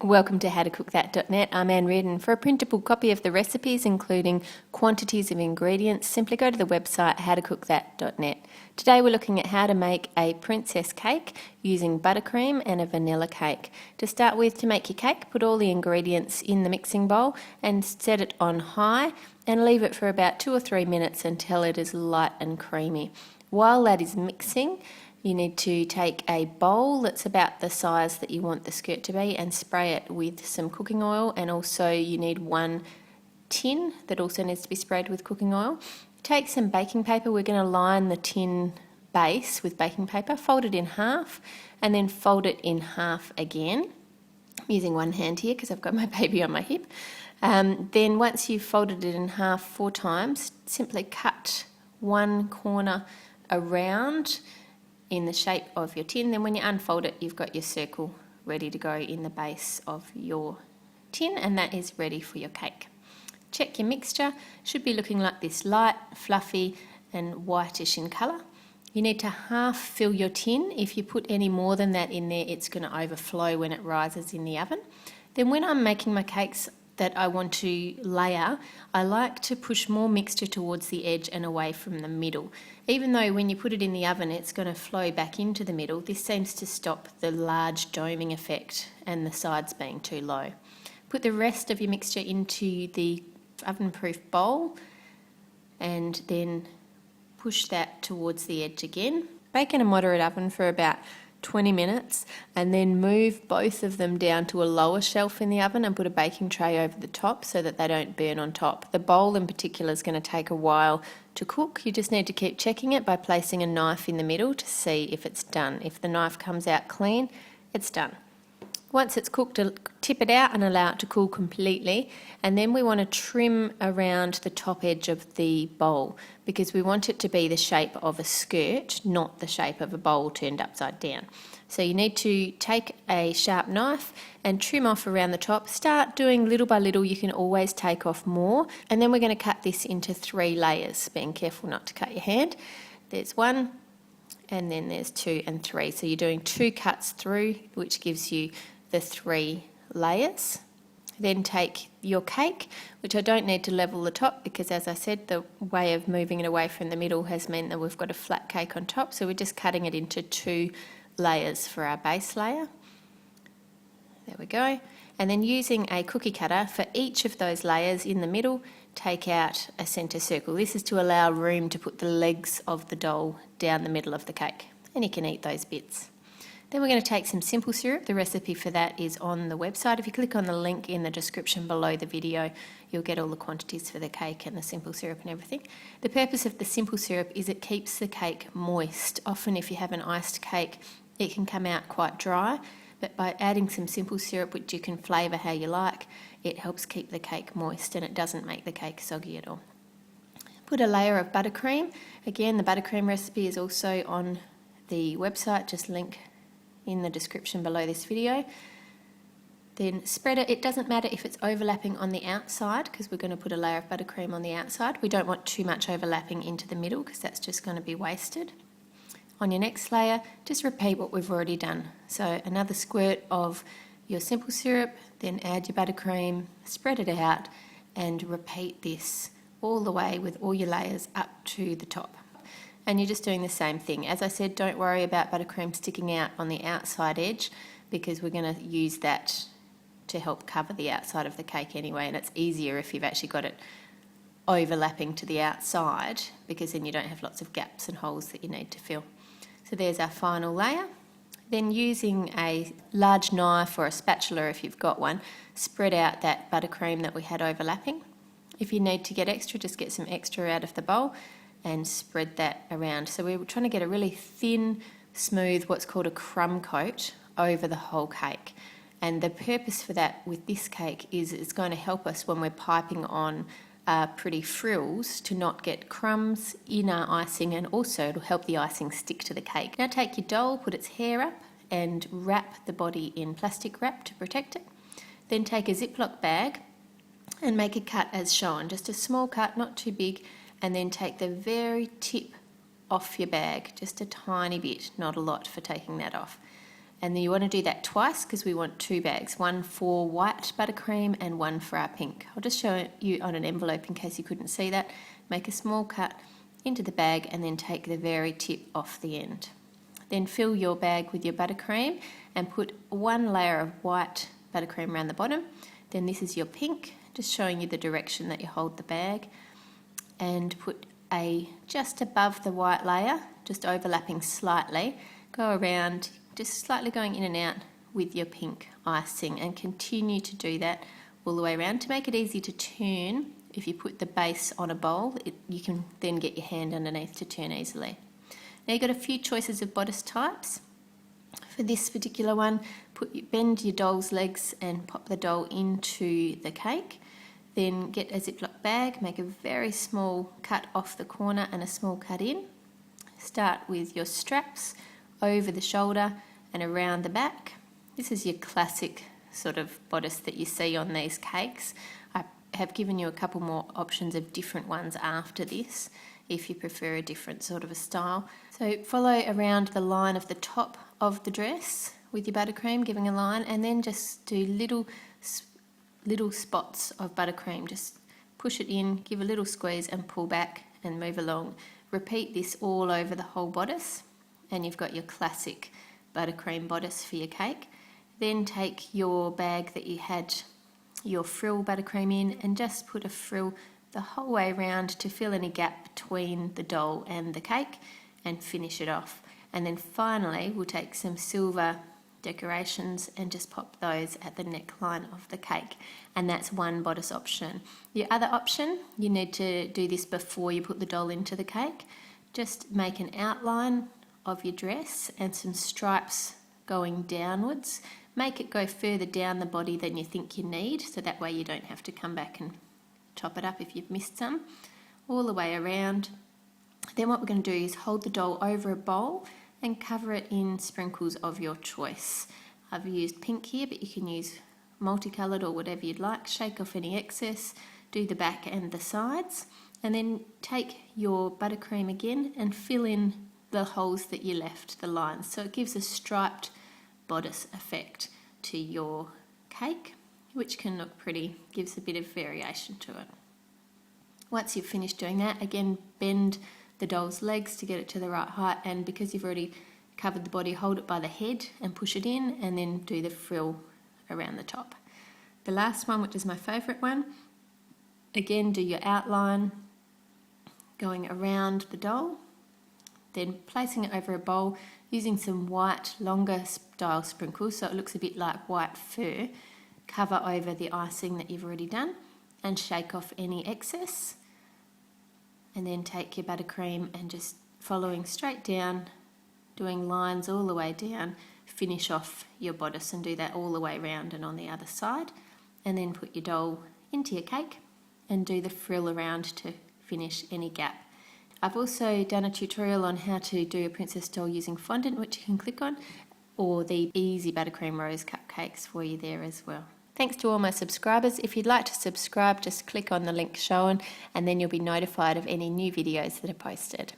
Welcome to howtocookthat.net. I'm Reardon. For a printable copy of the recipes, including quantities of ingredients, simply go to the website howtocookthat.net. Today we're looking at how to make a princess cake using buttercream and a vanilla cake. To start with, to make your cake, put all the ingredients in the mixing bowl and set it on high and leave it for about 2 or 3 minutes until it is light and creamy. While that is mixing, you need to take a bowl that's about the size that you want the skirt to be and spray it with some cooking oil, and also you need one tin that also needs to be sprayed with cooking oil. Take some baking paper. We're going to line the tin base with baking paper, fold it in half and then fold it in half again. I'm using one hand here because I've got my baby on my hip. Then once you've folded it in half 4 times, simply cut one corner around in the shape of your tin. Then when you unfold it, you've got your circle ready to go in the base of your tin, and that is ready for your cake. Check your mixture. Should be looking like this, light, fluffy and whitish in colour. You need to half fill your tin. If you put any more than that in there, it's going to overflow when it rises in the oven. Then when I'm making my cakes that I want to layer, I like to push more mixture towards the edge and away from the middle. Even though when you put it in the oven it's going to flow back into the middle, this seems to stop the large doming effect and the sides being too low. Put the rest of your mixture into the oven-proof bowl and then push that towards the edge again. Bake in a moderate oven for about 20 minutes and then move both of them down to a lower shelf in the oven and put a baking tray over the top so that they don't burn on top. The bowl in particular is going to take a while to cook. You just need to keep checking it by placing a knife in the middle to see if it's done. If the knife comes out clean, it's done. Once it's cooked, tip it out and allow it to cool completely, and then we want to trim around the top edge of the bowl because we want it to be the shape of a skirt, not the shape of a bowl turned upside down. So you need to take a sharp knife and trim off around the top. Start doing little by little. You can always take off more, and then we're going to cut this into 3 layers, being careful not to cut your hand. There's 1, and then there's 2 and 3. So you're doing 2 cuts through, which gives you the 3 layers. Then take your cake, which I don't need to level the top because, as I said, the way of moving it away from the middle has meant that we've got a flat cake on top, so we're just cutting it into 2 layers for our base layer. There we go. And then using a cookie cutter for each of those layers in the middle, take out a centre circle. This is to allow room to put the legs of the doll down the middle of the cake, and you can eat those bits. Then we're going to take some simple syrup. The recipe for that is on the website. If you click on the link in the description below the video, you'll get all the quantities for the cake and the simple syrup and everything. The purpose of the simple syrup is it keeps the cake moist. Often if you have an iced cake, it can come out quite dry, but by adding some simple syrup, which you can flavour how you like, it helps keep the cake moist and it doesn't make the cake soggy at all. Put a layer of buttercream. Again, the buttercream recipe is also on the website, just link in the description below this video. Then spread it. It doesn't matter if it's overlapping on the outside because we're going to put a layer of buttercream on the outside. We don't want too much overlapping into the middle because that's just going to be wasted. On your next layer, just repeat what we've already done. So another squirt of your simple syrup, then add your buttercream, spread it out and repeat this all the way with all your layers up to the top. And you're just doing the same thing. As I said, don't worry about buttercream sticking out on the outside edge because we're going to use that to help cover the outside of the cake anyway, and it's easier if you've actually got it overlapping to the outside because then you don't have lots of gaps and holes that you need to fill. So there's our final layer. Then using a large knife or a spatula if you've got one, spread out that buttercream that we had overlapping. If you need to get extra, just get some extra out of the bowl and spread that around. So we're trying to get a really thin, smooth, what's called a crumb coat over the whole cake. And the purpose for that with this cake is it's going to help us when we're piping on pretty frills to not get crumbs in our icing, and also it'll help the icing stick to the cake. Now take your doll, put its hair up and wrap the body in plastic wrap to protect it. Then take a ziploc bag and make a cut as shown, just a small cut, not too big, and then take the very tip off your bag, just a tiny bit, not a lot for taking that off. And then you want to do that twice because we want 2 bags, one for white buttercream and one for our pink. I'll just show you on an envelope in case you couldn't see that. Make a small cut into the bag and then take the very tip off the end. Then fill your bag with your buttercream and put 1 layer of white buttercream around the bottom. Then this is your pink, just showing you the direction that you hold the bag. And put just above the white layer, just overlapping slightly, go around, just slightly going in and out with your pink icing, and continue to do that all the way around. To make it easy to turn, if you put the base on a bowl, you can then get your hand underneath to turn easily. Now you've got a few choices of bodice types. For this particular one, bend your doll's legs and pop the doll into the cake. Then get a ziploc bag, make a very small cut off the corner and a small cut in. Start with your straps over the shoulder and around the back. This is your classic sort of bodice that you see on these cakes. I have given you a couple more options of different ones after this if you prefer a different sort of a style. So follow around the line of the top of the dress with your buttercream, giving a line, and then just do little spots of buttercream. Just push it in, give a little squeeze and pull back and move along. Repeat this all over the whole bodice and you've got your classic buttercream bodice for your cake. Then take your bag that you had your frill buttercream in and just put a frill the whole way around to fill any gap between the doll and the cake and finish it off. And then finally we'll take some silver decorations and just pop those at the neckline of the cake, and that's one bodice option. The other option, you need to do this before you put the doll into the cake. Just make an outline of your dress and some stripes going downwards. Make it go further down the body than you think you need, so that way you don't have to come back and chop it up if you've missed some, all the way around. Then what we're going to do is hold the doll over a bowl and cover it in sprinkles of your choice. I've used pink here, but you can use multicoloured or whatever you'd like. Shake off any excess, do the back and the sides, and then take your buttercream again and fill in the holes that you left, the lines. So it gives a striped bodice effect to your cake, which can look pretty, gives a bit of variation to it. Once you've finished doing that, again bend the doll's legs to get it to the right height, and because you've already covered the body, hold it by the head and push it in, and then do the frill around the top. The last one, which is my favourite one, again do your outline going around the doll, then placing it over a bowl using some white longer style sprinkles so it looks a bit like white fur. Cover over the icing that you've already done and shake off any excess. And then take your buttercream and just following straight down, doing lines all the way down, finish off your bodice and do that all the way around and on the other side. And then put your doll into your cake and do the frill around to finish any gap. I've also done a tutorial on how to do a princess doll using fondant, which you can click on, or the easy buttercream rose cupcakes for you there as well. Thanks to all my subscribers. If you'd like to subscribe, just click on the link shown and then you'll be notified of any new videos that are posted.